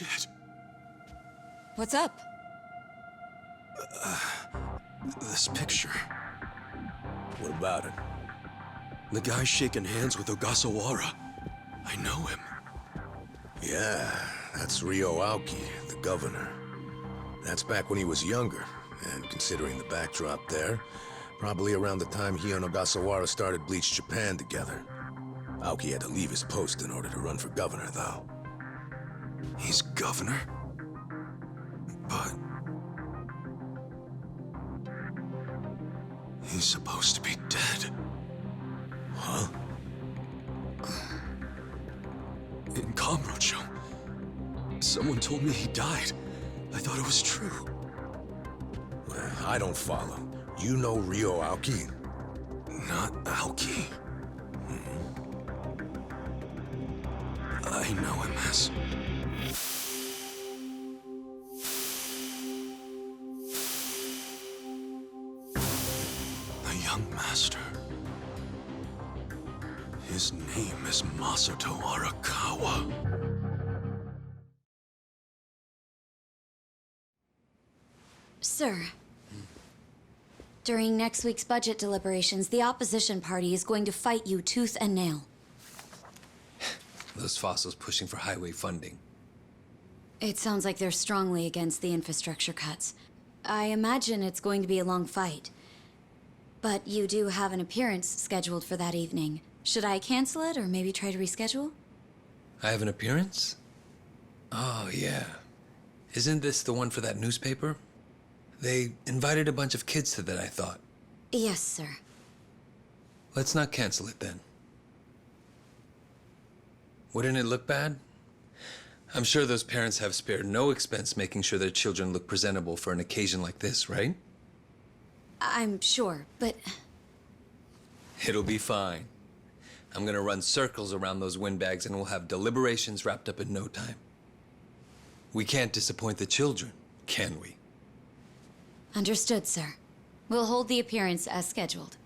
Shit. What's up? This picture. What about it? The guy shaking hands with Ogasawara. I know him. Yeah, that's Ryo Aoki, the governor. That's back when he was younger, and considering the backdrop there, probably around the time he and Ogasawara started Bleach Japan together. Aoki had to leave his post in order to run for governor, though. He's governor? But... he's supposed to be dead. Huh? In Kamurocho, someone told me he died. I thought it was true. Well, I don't follow. You know Ryo Aoki? Not Aoki. I know him as... the young master. His name is Masato Arakawa. Sir, during next week's budget deliberations, the opposition party is going to fight you tooth and nail. Those fossils pushing for highway funding. It sounds like they're strongly against the infrastructure cuts. I imagine it's going to be a long fight. But you do have an appearance scheduled for that evening. Should I cancel it or maybe try to reschedule? I have an appearance? Oh, yeah. Isn't this the one for that newspaper? They invited a bunch of kids to that, I thought. Yes, sir. Let's not cancel it then. Wouldn't it look bad? I'm sure those parents have spared no expense making sure their children look presentable for an occasion like this, right? I'm sure, but... It'll be fine. I'm gonna run circles around those windbags and we'll have deliberations wrapped up in no time. We can't disappoint the children, can we? Understood, sir. We'll hold the appearance as scheduled.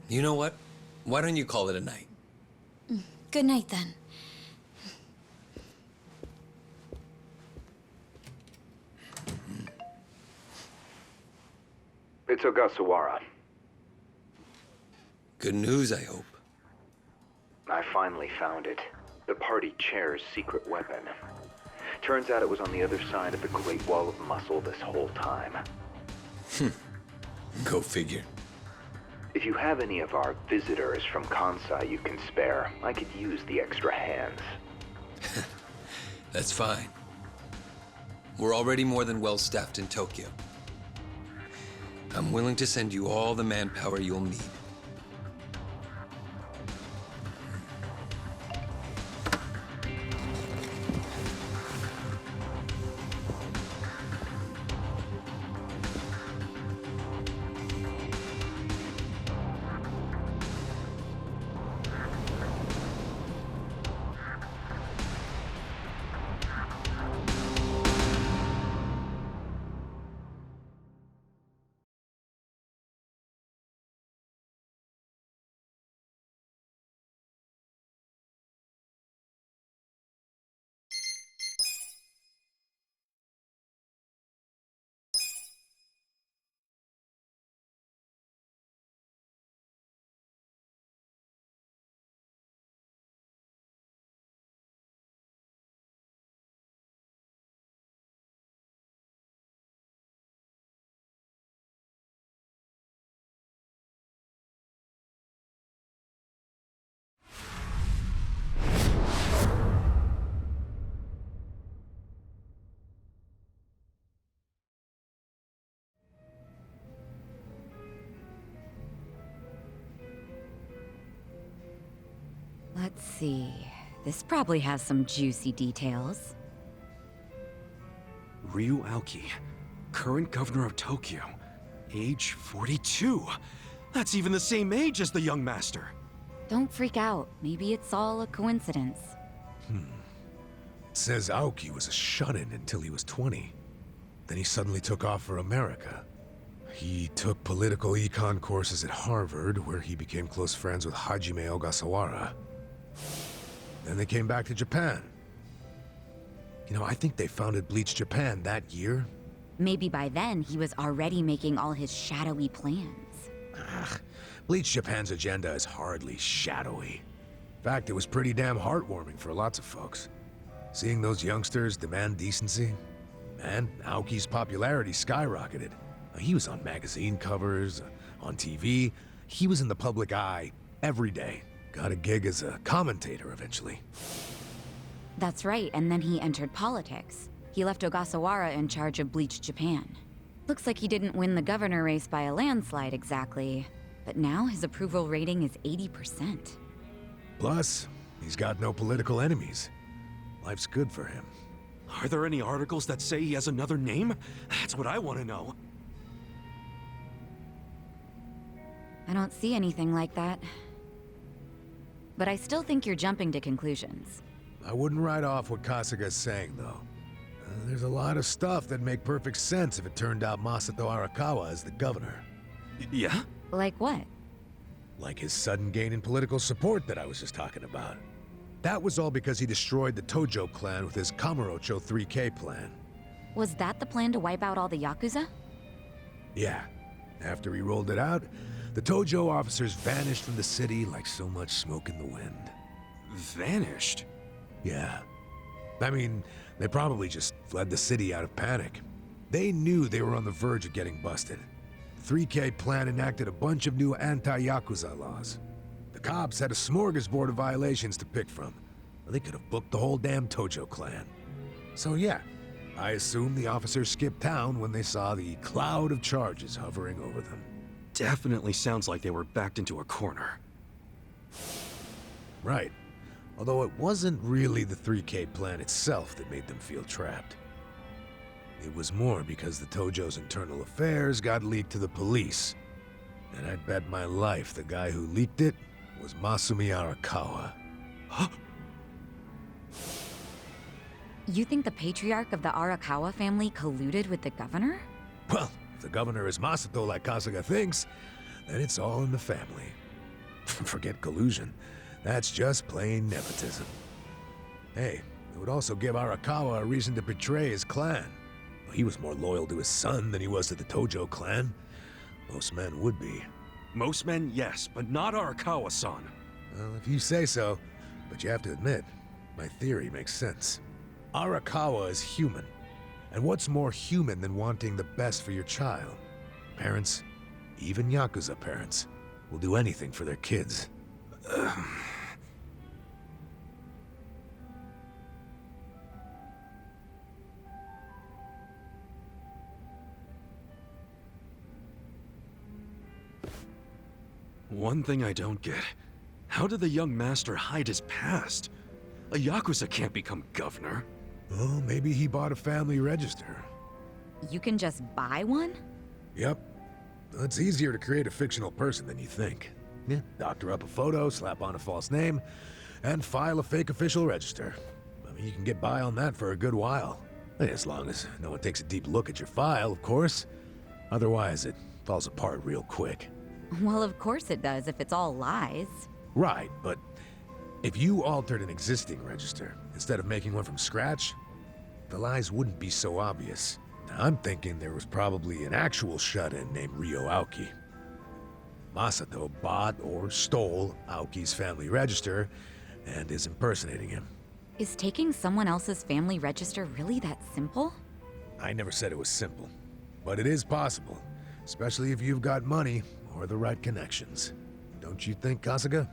You know what? Why don't you call it a night? Good night, then. It's Ogasawara. Good news, I hope. I finally found it. The party chair's secret weapon. Turns out it was on the other side of the Great Wall of Muscle this whole time. Go figure. If you have any of our visitors from Kansai you can spare, I could use the extra hands. That's fine. We're already more than well-staffed in Tokyo. I'm willing to send you all the manpower you'll need. Let's see. This probably has some juicy details. Ryo Aoki, current governor of Tokyo, age 42. That's even the same age as the young master. Don't freak out. Maybe it's all a coincidence. It says Aoki was a shut-in until he was 20. Then he suddenly took off for America. He took political econ courses at Harvard, where he became close friends with Hajime Ogasawara. Then they came back to Japan. You know, I think they founded Bleach Japan that year. Maybe by then he was already making all his shadowy plans. Bleach Japan's agenda is hardly shadowy. In fact, it was pretty damn heartwarming for lots of folks. Seeing those youngsters demand decency. And Aoki's popularity skyrocketed. He was on magazine covers, on TV. He was in the public eye every day. Got a gig as a commentator eventually. That's right, and then he entered politics. He left Ogasawara in charge of Bleach Japan. Looks like he didn't win the governor race by a landslide exactly, but now his approval rating is 80%. Plus, he's got no political enemies. Life's good for him. Are there any articles that say he has another name? That's what I want to know. I don't see anything like that. But I still think you're jumping to conclusions. I wouldn't write off what Kasuga's saying, though. There's a lot of stuff that'd make perfect sense if it turned out Masato Arakawa is the governor. Yeah? Like what? Like his sudden gain in political support that I was just talking about. That was all because he destroyed the Tojo clan with his Kamurocho 3K plan. Was that the plan to wipe out all the Yakuza? Yeah. After he rolled it out, the Tojo officers vanished from the city like so much smoke in the wind. Vanished? Yeah. I mean, they probably just fled the city out of panic. They knew they were on the verge of getting busted. The 3K plan enacted a bunch of new anti-Yakuza laws. The cops had a smorgasbord of violations to pick from. They could have booked the whole damn Tojo clan. So yeah, I assume the officers skipped town when they saw the cloud of charges hovering over them. Definitely sounds like they were backed into a corner. Right. Although it wasn't really the 3K plan itself that made them feel trapped. It was more because the Tojo's internal affairs got leaked to the police. And I'd bet my life the guy who leaked it was Masumi Arakawa. Huh? You think the patriarch of the Arakawa family colluded with the governor? Well, if the governor is Masato like Kasuga thinks, then it's all in the family. Forget collusion. That's just plain nepotism. Hey, it would also give Arakawa a reason to betray his clan. He was more loyal to his son than he was to the Tojo clan. Most men would be. Most men, yes, but not Arakawa-san. Well, if you say so, but you have to admit, my theory makes sense. Arakawa is human. And what's more human than wanting the best for your child? Parents, even Yakuza parents, will do anything for their kids. One thing I don't get. How did the young master hide his past? A Yakuza can't become governor. Well, maybe he bought a family register. You can just buy one? Yep. It's easier to create a fictional person than you think. Yeah, doctor up a photo, slap on a false name, and file a fake official register. I mean, you can get by on that for a good while. As long as no one takes a deep look at your file, of course. Otherwise, it falls apart real quick. Well, of course it does if it's all lies. Right, but if you altered an existing register instead of making one from scratch, the lies wouldn't be so obvious. Now, I'm thinking there was probably an actual shut-in named Ryo Aoki. Masato bought or stole Aoki's family register and is impersonating him. Is taking someone else's family register really that simple? I never said it was simple, but it is possible, especially if you've got money or the right connections. Don't you think, Kasuga?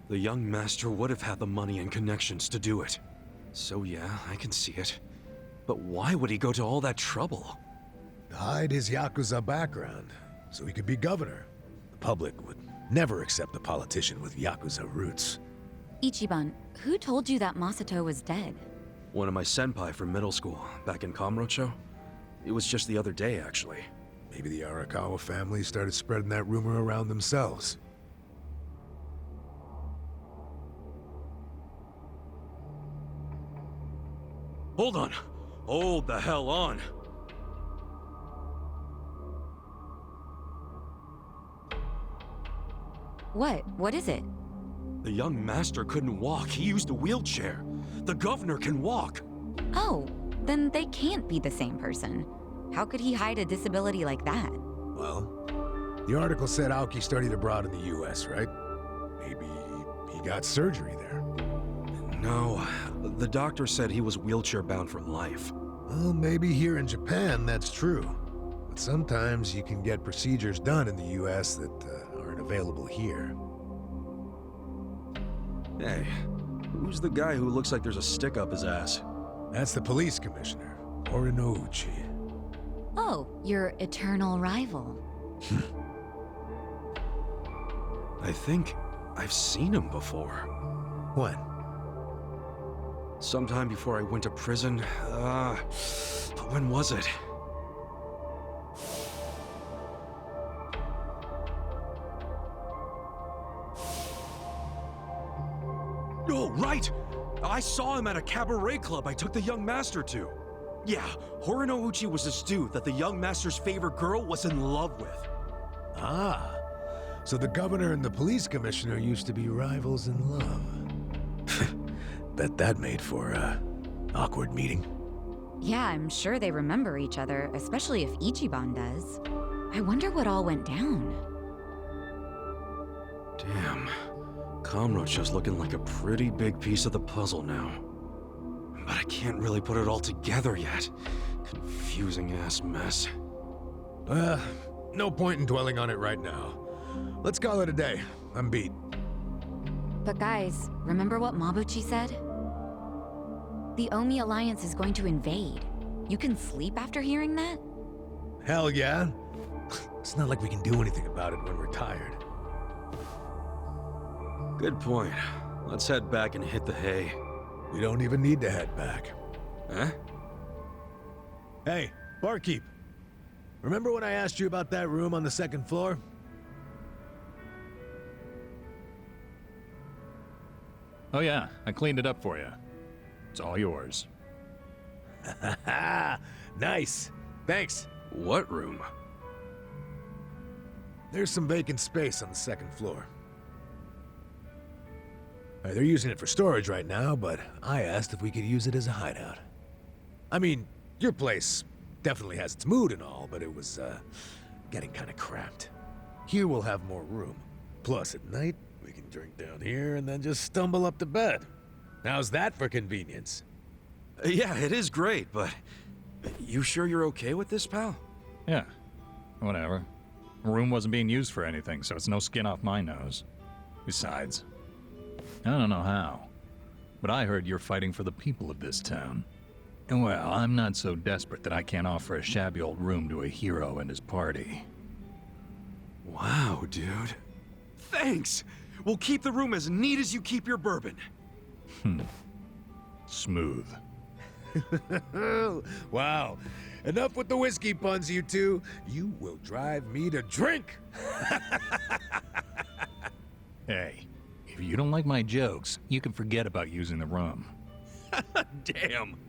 The young master would have had the money and connections to do it. So yeah, I can see it. But why would he go to all that trouble? To hide his Yakuza background, so he could be governor. The public would never accept a politician with Yakuza roots. Ichiban, who told you that Masato was dead? One of my senpai from middle school, back in Kamurocho. It was just the other day, actually. Maybe the Arakawa family started spreading that rumor around themselves. Hold on! Hold the hell on! What? What is it? The young master couldn't walk. He used a wheelchair. The governor can walk. Oh, then they can't be the same person. How could he hide a disability like that? Well, the article said Aoki studied abroad in the US, right? Maybe he got surgery there. No, the doctor said he was wheelchair-bound for life. Well, maybe here in Japan that's true. But sometimes you can get procedures done in the US that aren't available here. Hey, who's the guy who looks like there's a stick up his ass? That's the police commissioner, Uchi. Oh, your eternal rival. I think I've seen him before. When? Sometime before I went to prison. When was it? Oh, right! I saw him at a cabaret club I took the young master to. Yeah, Uchi was this dude that the young master's favorite girl was in love with. Ah, so the governor and the police commissioner used to be rivals in love. Bet that made for a awkward meeting. Yeah, I'm sure they remember each other, especially if Ichiban does. I wonder what all went down. Damn. Kamrocha's looking like a pretty big piece of the puzzle now. But I can't really put it all together yet. Confusing ass mess. No point in dwelling on it right now. Let's call it a day. I'm beat. But guys, remember what Mabuchi said? The Omi Alliance is going to invade. You can sleep after hearing that? Hell yeah. It's not like we can do anything about it when we're tired. Good point. Let's head back and hit the hay. We don't even need to head back. Huh? Hey, barkeep. Remember when I asked you about that room on the second floor? Oh yeah, I cleaned it up for you. It's all yours. Nice. Thanks. What room? There's some vacant space on the second floor. They're using it for storage right now, but I asked if we could use it as a hideout. I mean, your place definitely has its mood and all, but it was, getting kinda cramped. Here we'll have more room. Plus, at night, we can drink down here and then just stumble up to bed. How's that for convenience? Yeah, it is great, but... You sure you're okay with this, pal? Yeah, whatever. The room wasn't being used for anything, so it's no skin off my nose. Besides, I don't know how, but I heard you're fighting for the people of this town. And well, I'm not so desperate that I can't offer a shabby old room to a hero and his party. Wow, dude. Thanks! We'll keep the room as neat as you keep your bourbon. Smooth. Wow. Enough with the whiskey puns, you two. You will drive me to drink. Hey, if you don't like my jokes, you can forget about using the room. Damn.